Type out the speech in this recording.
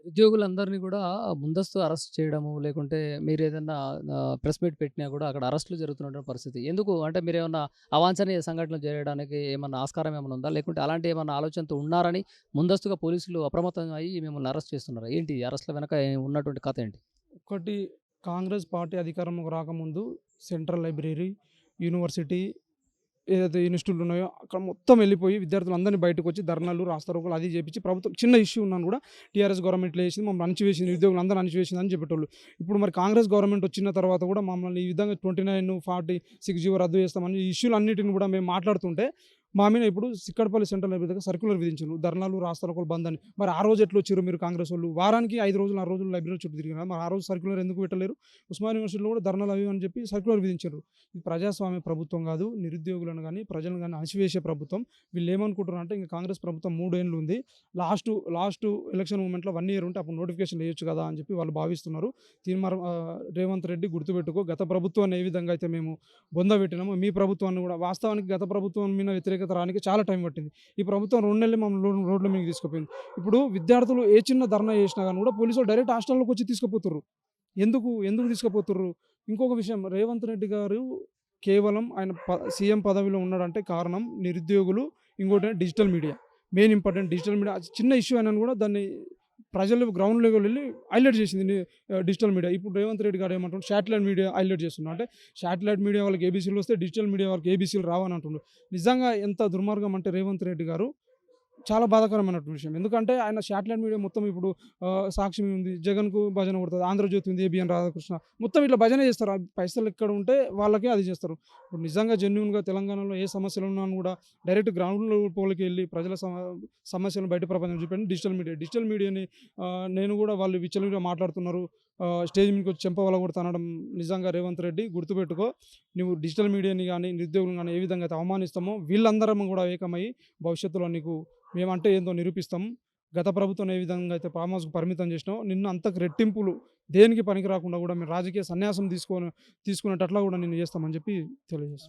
ఉద్యోగులందరిని గూడా ముందస్తు అరెస్ట్ చేయడము, లేకుంటే మీరేదన్నా ప్రెస్ మీట్ పెట్టినా గూడా అక్కడ అరెస్ట్‌లు జరుగుతున్నటువంటి పరిస్థితి. ఎందుకు? అంటే మీరేమన్నా అవాంఛనీయ సంఘటనలు జరగడానికి ఏమన్నా ఆస్కారం ఏమన్నా ఉందా? లేకుంటే అలాంటి ఏమన్నా ఆలోచనతో ఉన్నారని ముందస్తుగా పోలీసులు అప్రమత్తం అయ్యి మిమ్మల్ని అరెస్ట్ చేస్తున్నారా? ఏంటి ఈ అరెస్ట్‌ల వెనక ఉన్నటువంటి కథ ఏంటి? ఒకటి కాంగ్రెస్ పార్టీ అధికారంలోకి రాకముందు సెంట్రల్ లైబ్రరీ, యూనివర్సిటీ ఏదైతే ఇన్‌స్టిట్యూట్‌లు ఉన్నాయో అక్కడ మొత్తం వెళ్ళిపోయి విద్యార్థులందరినీ బయటకొచ్చి ధర్నాలు, రాస్తారోకోలు అది చేపించి ప్రభుత్వం చిన్న ఇష్యూ ఉన్నాను కూడా టీఆర్ఎస్ గవర్నమెంట్ ఇట్లా చేసింది, మమ్మల్ని అణచివేసింది, నిరుద్యోగులందరిని అణచివేసిందని చెప్పేటోళ్ళు. ఇప్పుడు మరి కాంగ్రెస్ గవర్నమెంట్ వచ్చిన తర్వాత కూడా మమ్మల్ని ఈ విధంగా 29, 40, 6 జీవో రద్దు చేస్తామని ఈ ఇష్యూలన్నిటిని కూడా మేము మాట్లాడుతుంటే మా మీద ఇప్పుడు సిక్కడపల్లి సెంట్రల్ లైబ్రరీ దగ్గర సర్క్యులర్ విధించారు. ధర్నాలు, రాస్తారోకోలు బంద్ అని. మరి ఆ రోజు ఎట్లొచ్చిర్రు మీరు కాంగ్రెసోళ్ళు? వారానికి 5 రోజులు, 6 రోజులు లైబ్రరీ చుట్టూ తిరిగినారు కదా! మరి ఆ రోజు సర్క్యులర్ ఎందుకు పెట్టలేరు? ఉస్మానియా యూనివర్సిటీలో కూడా ధర్నాలు అవి ఇవి అని చెప్పి సర్క్యులర్ విధించారు. ఇది ప్రజాస్వామ్య ప్రభుత్వం కాదు. నిరుద్యోగులను గాని, ప్రజలను గాని అణచివేసే ప్రభుత్వం. వీళ్ళేమనుకుంటున్నారంటే ఇంక కాంగ్రెస్ ప్రభుత్వం 3 ఏండ్లు ఉంది. లాస్టు ఎలక్షన్ మూమెంట్‌లో 1 ఇయర్ ఉంటే అప్పుడు నోటిఫికేషన్‌లు ఎయొచ్చు కదా! అని చెప్పి వాళ్ళు భావిస్తున్నారు. రేవంత్ రెడ్డి గుర్తుపెట్టుకో, గత ప్రభుత్వాన్ని ఏ విధంగా అయితే మేము బొందబెట్టినామో మీ ప్రభుత్వాన్ని కూడా వాస్తవానికి గత ప్రభుత్వం మీద వ్యతిరేకత రానికి చాలా టైం పట్టింది. ఈ ప్రభుత్వం 2 నెలలే మమ్మల్ని రోడ్ల మీదకి తీసుకుపోయింది. ఇప్పుడు విద్యార్థులు ఏ చిన్న ధర్నా చేసినా గాని కూడా పోలీసోళ్ళు డైరెక్ట్ హాస్టల్‌లోకొచ్చి తీసుకుపోతుర్రు. ఎందుకు తీసుకుపోతుర్రు? ఇంకొక విషయం, రేవంత్ రెడ్డి గారు కేవలం ఆయన సీఎం పదవిలో ఉన్నాడంటే కారణం నిరుద్యోగులు, ఇంకోటేమో digital media. Main important digital media. చిన్న ఇష్యూ అయినను కూడా దాన్ని ప్రజలు గ్రౌండ్ లెవెల్ వెళ్లి హైలైట్ చేసింది డిజిటల్ మీడియా. ఇప్పుడు రేవంత్ రెడ్డి గారు ఏమంటుండు, శాటిలైట్ మీడియా హైలైట్ చేస్తున్నారు. అంటే శాటిలైట్ మీడియా వాళ్ళకి ఏబీసీలు వస్తే డిజిటల్ మీడియా వాళ్ళకి ఏబీసీలు రావని అంటుండు. నిజంగా ఎంత దుర్మార్గం అంటే రేవంత్ రెడ్డి గారు చాలా బాధాకరమైనటువంటి విషయం. ఎందుకంటే ఆయన శాటిలైట్ మీడియా మొత్తం ఇప్పుడు సాక్షి ఉంది, జగన్‌కు భజన కొడతది, ఆంధ్రజ్యోతి ఉంది, ఏబీఎన్ రాధాకృష్ణ మొత్తం ఇట్లా భజన చేస్తారు. ఆ పైసలు ఎక్కడ ఉంటే వాళ్ళకే అది చేస్తారు. ఇప్పుడు నిజంగా జెన్యూన్‌గా తెలంగాణలో ఏ సమస్యలు ఉన్నా కూడా డైరెక్ట్ గ్రౌండ్ లెవెల్‌కి వెళ్లి ప్రజల సమస్యలను బయట ప్రపంచం చూపేది డిజిటల్ మీడియా. డిజిటల్ మీడియాని నేను కూడా వాళ్ళు విచ్చలవిడిగా మాట్లాడుతున్నారు. స్టేజ్ మీదకొచ్చి చెంప పగలగొడతా అనడం నిజంగా రేవంత్ రెడ్డి గుర్తుపెట్టుకో. నువ్వు డిజిటల్ మీడియాని గాని, నిరుద్యోగులను గాని ఏ విధంగా అయితే అవమానిస్తామో వీళ్ళందరం కూడా ఏకమై భవిష్యత్తులో నీకు మేమంటే ఏందో నిరూపిస్తాం. గత ప్రభుత్వం ఏ విధంగా అయితే ఫామ్ హౌస్‌కి పరిమితం చేసినామో నిన్ను అంతకు రెట్టింపులు దేనికి పనికి రాకుండా కూడా మేము రాజకీయ సన్యాసం తీసుకునేటట్లా కూడా నిన్ను చేస్తామని చెప్పి తెలియజేస్తున్నాం.